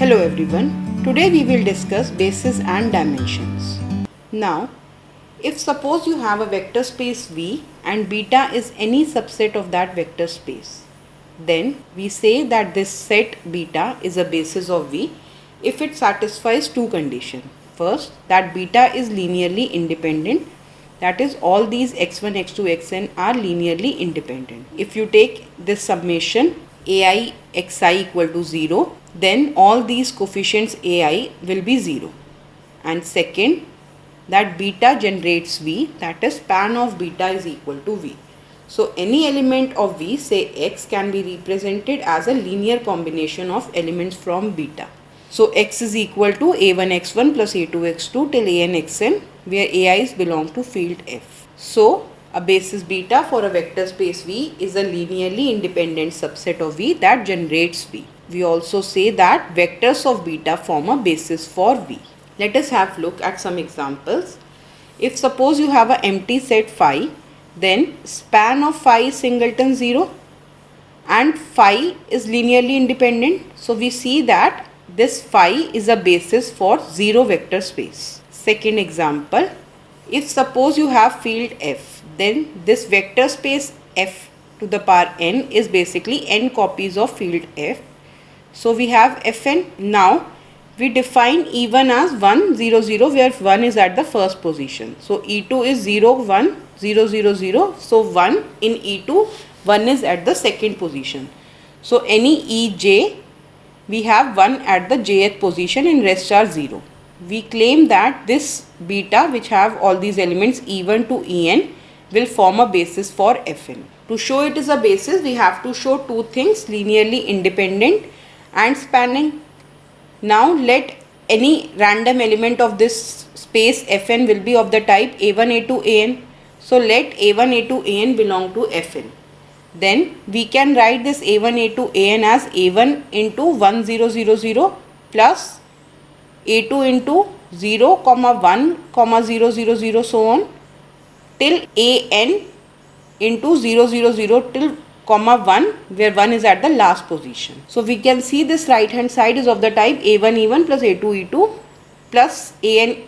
Hello everyone. Today we will discuss bases and dimensions. Now, if suppose you have a vector space V and beta is any subset of that vector space, then we say that this set beta is a basis of V if it satisfies two conditions. First, that beta is linearly independent, that is all these x1, x2, xn are linearly independent. If you take this summation ai xi equal to 0, then all these coefficients ai will be 0. And second, that beta generates V, that is span of beta is equal to V. So any element of V, say x, can be represented as a linear combination of elements from beta. So x is equal to a1 x1 plus a2 x2 till an xn, where ai's belong to field F. So a basis beta for a vector space V is a linearly independent subset of V that generates V. We also say that vectors of beta form a basis for V. Let us have a look at some examples. If suppose you have an empty set phi, then span of phi is singleton 0 and phi is linearly independent. So we see that this phi is a basis for 0 vector space. Second example, if suppose you have field F, then this vector space F to the power n is basically n copies of field F. So we have Fn. Now we define E1 as 1, 0, 0, where 1 is at the first position. So E2 is 0, 1, 0, 0, 0. So 1 in E2, 1 is at the second position. So any Ej, we have 1 at the jth position and rest are 0. We claim that this beta, which have all these elements E1 to En, will form a basis for Fn. To show it is a basis, we have to show two things: linearly independent and spanning. Now let any random element of this space Fn will be of the type a1, a2, an. So let a1, a2, an belong to Fn. Then we can write this a1, a2, an as a1 into 1, 0, 0, 0 plus a2 into 0, 1, 0, 0, 0 so on till an into 0, 0, 0 till 1, where 1 is at the last position. So we can see this right hand side is of the type a1 e1 plus a2 e2 plus an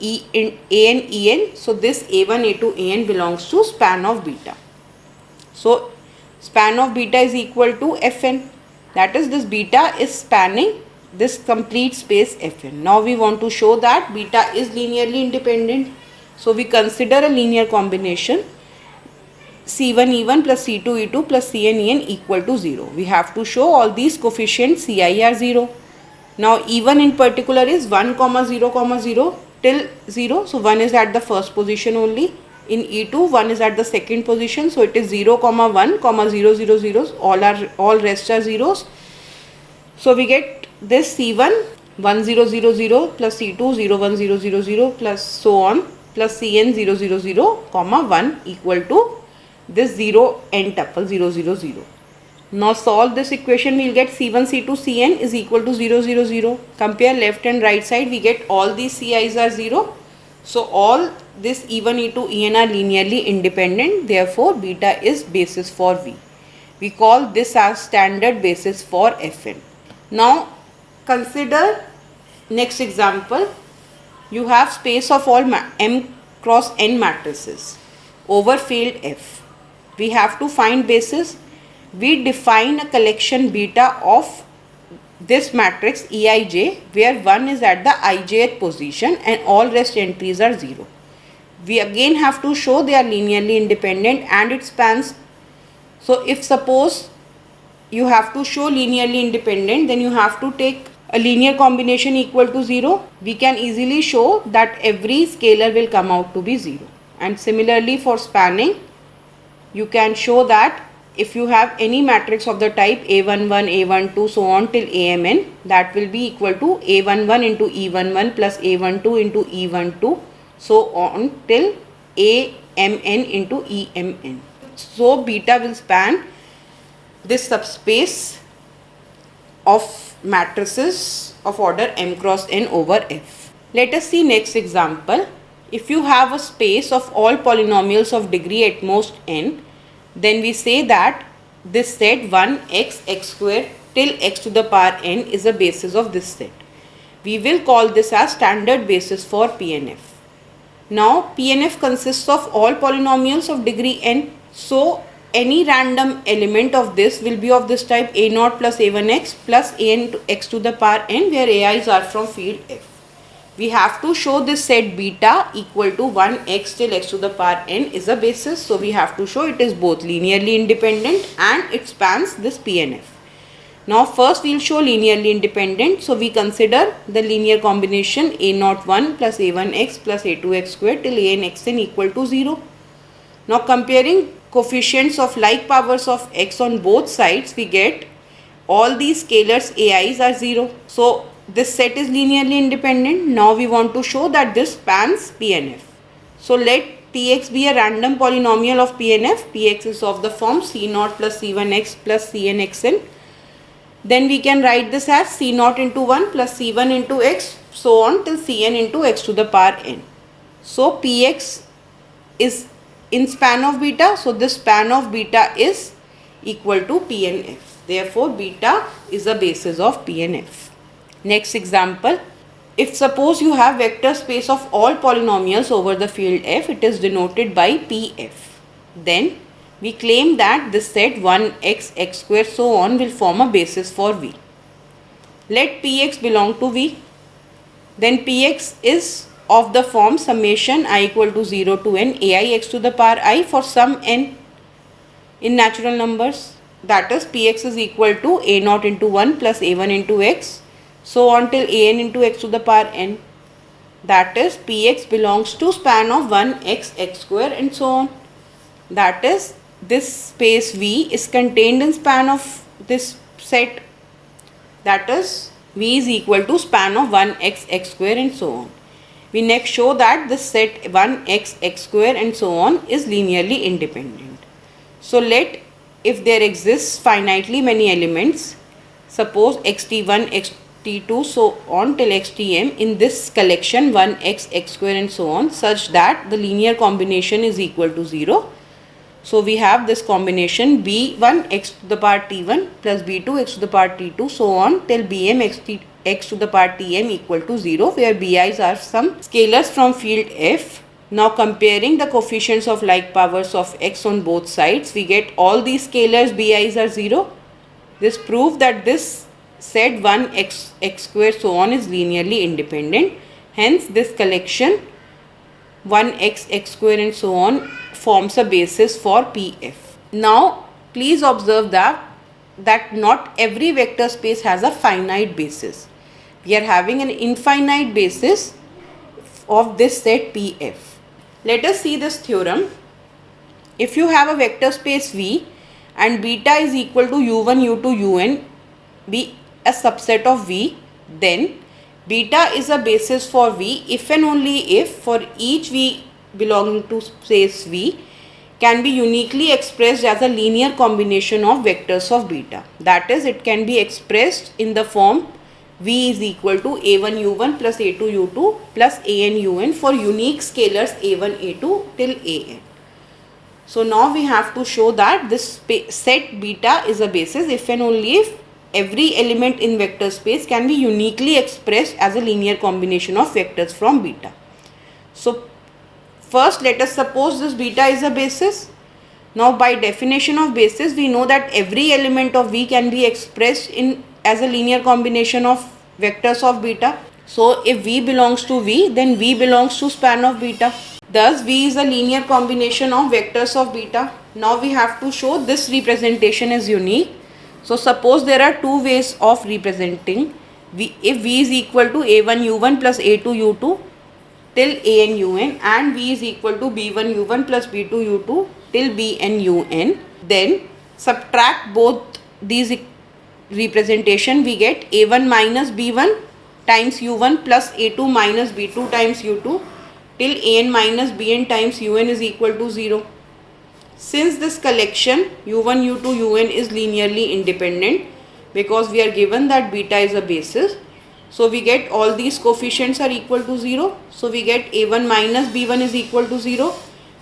en. So this a1 a2 an belongs to span of beta. So span of beta is equal to Fn, that is this beta is spanning this complete space Fn. Now we want to show that beta is linearly independent. So we consider a linear combination C1 E1 plus C2 E2 plus Cn En equal to 0. We have to show all these coefficients Ci are 0. Now E1 in particular is 1, 0, 0 till 0. So 1 is at the first position only. In E2, 1 is at the second position. So it is 0, 1, 0, 0, 0. All rest are zeros. So we get this C1 1, 0, 0, 0 plus C2 0, 1, 0, 0, 0 plus so on plus Cn 0, 0, 0, 1 equal to this 0 n tuple 0, 0, 0. Now solve this equation, we will get C1, C2, Cn is equal to 0, 0, 0. Compare left and right side, we get all these Ci's are 0. So all this E1, E2, En are linearly independent, therefore beta is basis for V. We call this as standard basis for Fn. Now consider next example. You have space of all m cross n matrices over field F. We have to find basis. We define a collection beta of this matrix Eij, where 1 is at the ijth position and all rest entries are 0. We again have to show they are linearly independent and it spans. So if suppose you have to show linearly independent, then you have to take a linear combination equal to 0. We can easily show that every scalar will come out to be 0. And similarly for spanning, you can show that if you have any matrix of the type a11, a12 so on till amn, that will be equal to a11 into e11 plus a12 into e12 so on till amn into emn. So beta will span this subspace of matrices of order m cross n over F. Let us see next example. If you have a space of all polynomials of degree at most n, then we say that this set 1 x, x square till x to the power n is a basis of this set. We will call this as standard basis for PNF. Now PNF consists of all polynomials of degree n. So any random element of this will be of this type a0 plus a1x plus an to x to the power n, where ai's are from field F. We have to show this set beta equal to 1x till x to the power n is a basis. So we have to show it is both linearly independent and it spans this PNF. Now first we will show linearly independent. So we consider the linear combination a01 plus a1x plus a2x squared till an xn equal to 0. Now comparing coefficients of like powers of x on both sides, we get all these scalars ai's are 0. So this set is linearly independent. Now we want to show that this spans PNF. So let Px be a random polynomial of PNF. Px is of the form c0 plus c1x plus cnxn. Then we can write this as c0 into 1 plus c1 into x, so on till cn into x to the power n. So Px is in span of beta. So this span of beta is equal to PNF. Therefore beta is a basis of PNF. Next example. If suppose you have vector space of all polynomials over the field F, it is denoted by PF. Then we claim that this set 1x, x square so on will form a basis for V. Let Px belong to V. Then Px is of the form summation I equal to 0 to n ai x to the power I for some n in natural numbers. That is Px is equal to a0 into 1 plus a1 into x, so on till an into x to the power n. That is Px belongs to span of 1x, x square and so on. That is this space V is contained in span of this set. That is V is equal to span of 1x, x square and so on. We next show that this set 1x, x square and so on is linearly independent. So let, if there exists finitely many elements, suppose xt1, xt2 so on till xtm in this collection 1x, x square and so on, such that the linear combination is equal to 0. So we have this combination b1 x to the power t1 plus b2 x to the power t2 so on till bm x to the power tm equal to 0, where bi's are some scalars from field F. Now comparing the coefficients of like powers of x on both sides, we get all these scalars bi's are 0. This proves that this set 1x, x square so on is linearly independent. Hence this collection 1x, x square and so on forms a basis for PF. Now please observe that not every vector space has a finite basis. We are having an infinite basis of this set PF. Let us see this theorem. If you have a vector space V and beta is equal to u1, u2, un be a subset of V, then beta is a basis for V if and only if for each V belonging to space V can be uniquely expressed as a linear combination of vectors of beta. That is, it can be expressed in the form V is equal to a1 u1 plus a2 u2 plus an un for unique scalars a1 a2 till an. So now we have to show that this set beta is a basis if and only if every element in vector space can be uniquely expressed as a linear combination of vectors from beta. So first let us suppose this beta is a basis. Now by definition of basis we know that every element of V can be expressed in as a linear combination of vectors of beta. So if V belongs to V, then V belongs to span of beta. Thus V is a linear combination of vectors of beta. Now we have to show this representation is unique. So suppose there are two ways of representing V. If V is equal to a1 u1 plus a2 u2 till an un and V is equal to b1 u1 plus b2 u2 till bn un, then subtract both these representation, we get a1 minus b1 times u1 plus a2 minus b2 times u2 till an minus bn times un is equal to 0. Since this collection u1, u2, un is linearly independent because we are given that beta is a basis, so we get all these coefficients are equal to 0. So we get a1 minus b1 is equal to 0.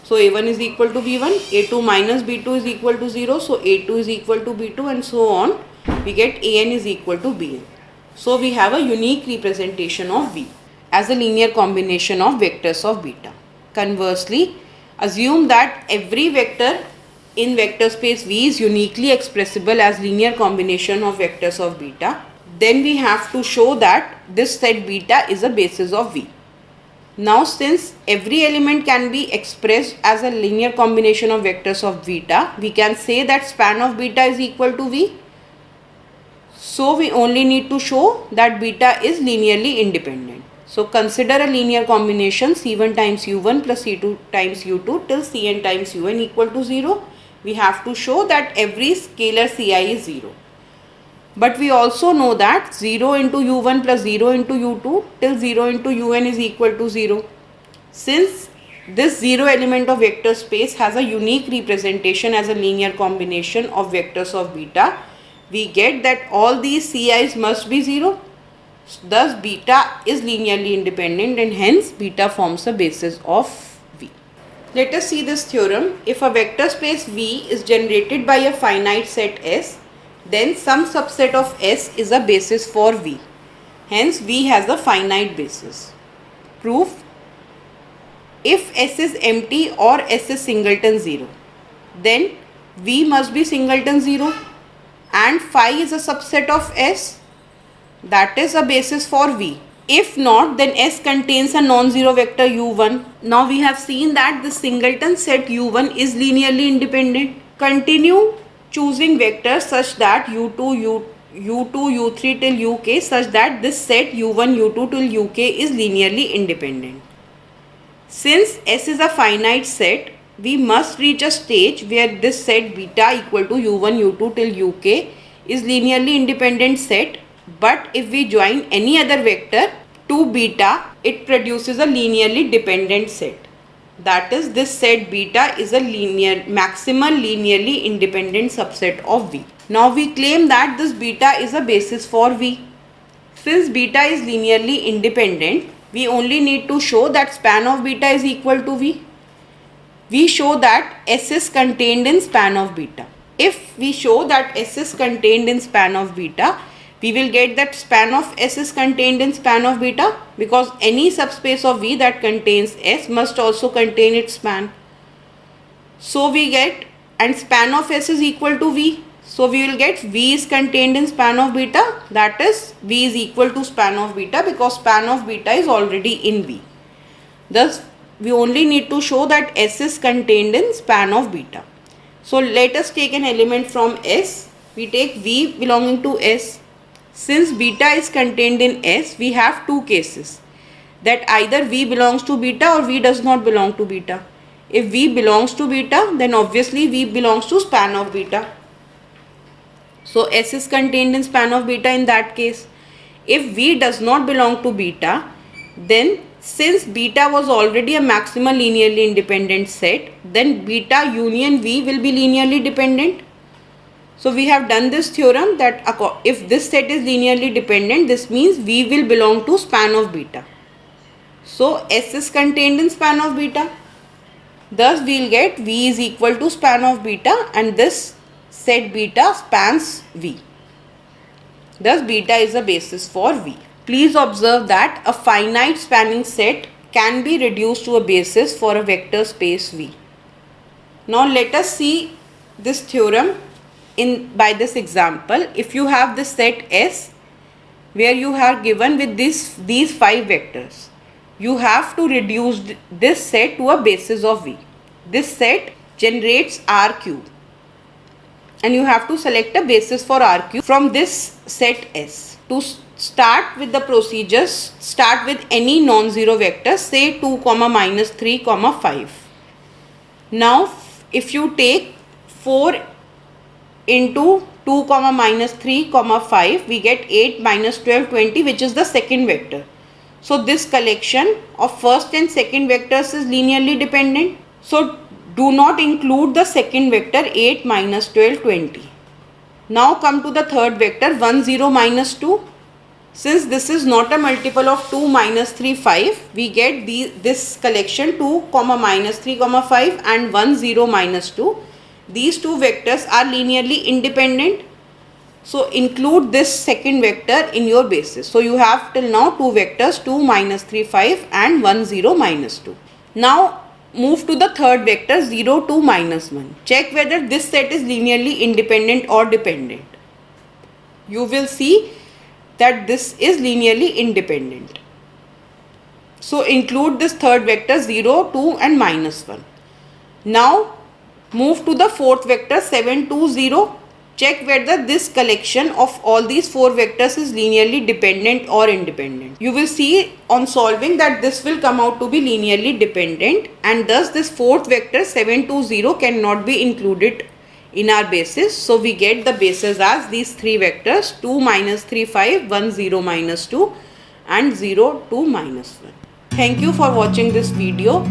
So a1 is equal to b1, a2 minus b2 is equal to 0. So a2 is equal to b2 and so on. we get an is equal to bn. So we have a unique representation of v as a linear combination of vectors of beta. Conversely, assume that every vector in vector space V is uniquely expressible as linear combination of vectors of beta. Then we have to show that this set beta is a basis of V. Now since every element can be expressed as a linear combination of vectors of beta, we can say that span of beta is equal to V. So we only need to show that beta is linearly independent. So consider a linear combination C1 times U1 plus C2 times U2 till Cn times Un equal to 0. We have to show that every scalar Ci is 0. But we also know that 0 into U1 plus 0 into U2 till 0 into Un is equal to 0. Since this 0 element of vector space has a unique representation as a linear combination of vectors of beta, we get that all these Ci's must be 0. Thus beta is linearly independent and hence beta forms a basis of V. Let us see this theorem. If a vector space V is generated by a finite set S, then some subset of S is a basis for V. Hence V has a finite basis. Proof: if S is empty or S is singleton 0, then V must be singleton 0 and phi is a subset of S, that is a basis for V. If not, then S contains a non-zero vector U1. Now we have seen that the singleton set U1 is linearly independent. Continue choosing vectors such that U2, U3 till UK such that this set U1, U2 till UK is linearly independent. Since S is a finite set, we must reach a stage where this set beta equal to U1, U2 till UK is linearly independent set. But if we join any other vector to beta, it produces a linearly dependent set. That is, this set beta is a maximal linearly independent subset of V. Now we claim that this beta is a basis for V. Since beta is linearly independent, we only need to show that span of beta is equal to V. We show that S is contained in span of beta. If we show that S is contained in span of beta, we will get that span of S is contained in span of beta, because any subspace of V that contains S must also contain its span. So we get, and span of S is equal to V. So we will get V is contained in span of beta, that is V is equal to span of beta because span of beta is already in V. Thus we only need to show that S is contained in span of beta. So let us take an element from S. We take V belonging to S. Since beta is contained in S, we have two cases, that either V belongs to beta or V does not belong to beta. If V belongs to beta, then obviously V belongs to span of beta. So S is contained in span of beta in that case. If V does not belong to beta, then since beta was already a maximal linearly independent set, then beta union V will be linearly dependent. So we have done this theorem that if this set is linearly dependent, this means V will belong to span of beta. So S is contained in span of beta. Thus we will get V is equal to span of beta and this set beta spans V. Thus beta is a basis for V. Please observe that a finite spanning set can be reduced to a basis for a vector space V. Now let us see this theorem by this example. If you have this set S where you are given with these 5 vectors, you have to reduce this set to a basis of V. This set generates R cube and you have to select a basis for R cube from this set S. To start with the procedures, start with any non-zero vector, say 2, -3, 5. Now if you take 4 into 2, -3, 5, we get 8, -12, 20, which is the second vector. So this collection of first and second vectors is linearly dependent. So do not include the second vector 8, -12, 20. Now come to the third vector 1, 0, -2. Since this is not a multiple of 2, -3, 5, we get this collection 2, -3, 5 and 1, 0, -2. These two vectors are linearly independent. So include this second vector in your basis. So you have till now two vectors, 2, minus 3, 5 and 1, 0, minus 2. Now move to the third vector, 0, 2, minus 1. Check whether this set is linearly independent or dependent. You will see that this is linearly independent. So include this third vector, 0, 2 and minus 1. Now move to the fourth vector, 7, 2, 0. Check whether this collection of all these four vectors is linearly dependent or independent. You will see on solving that this will come out to be linearly dependent, and thus this fourth vector 7, 2, 0 cannot be included in our basis. So we get the basis as these three vectors, 2, minus 3, 5, 1, 0, minus 2 and 0, 2, minus 1. Thank you for watching this video.